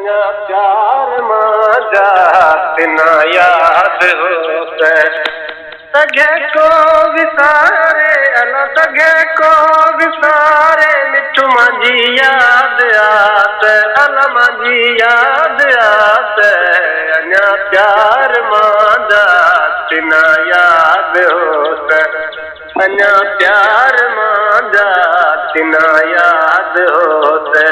अञा प्यार मांजा तिना याद होते सगे को विसारे अला सगे को विसारे मिठू मांजी याद आते अला मांजी याद आते अञा प्यार मांजा तिना याद होते अञा प्यार मांजा तिना याद होते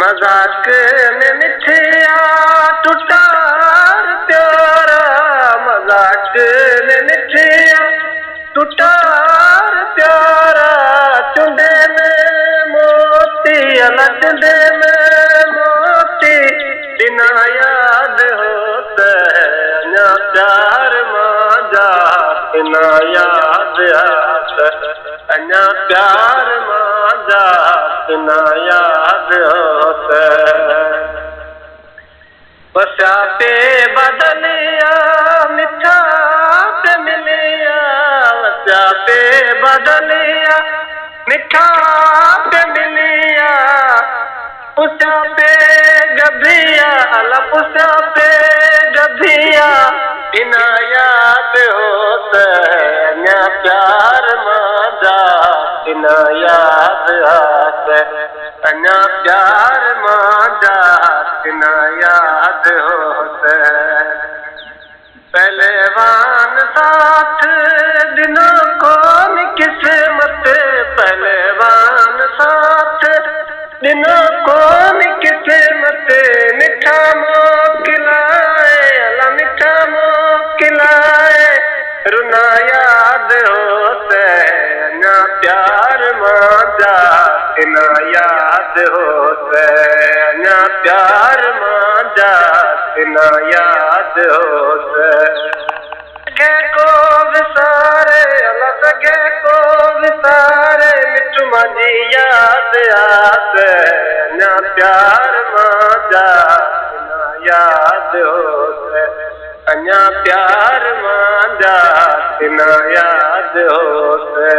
मजाक में मिठिया टुटार प्यारा मजाक में मिठिया टुटार प्यारा चुंडे में मोती अला चुंडे में मोती बिना याद होते अञा प्यार मांजा बिना याद आते अञा प्यार मांजा बिना याद होते बसा पे बदलिया मिठा पे मिलिया बसा पे बदलिया मिठा पे मिलिया पुसा पे गभिया अला पुसा पे गभिया बिना याद होते अञा प्यार मांजा बिना याद आते अञा प्यार मांजा बिना याद होते पहलवान साथ दिनों कौन किस्मत पहलवान साथ दिनों कौन किस्मत मिठा मुँह खिलाए अला मिठा मुँह खिलाए रुना याद होते अञा प्यार मांजा तिना याद होते अञा प्यार मांजा तिना याद होते सगे को विसारे अला सगे को विसारे मिठू मांजी याद आते अञा प्यार मांजा तिना याद होते अञा प्यार मांजा तिना याद होते।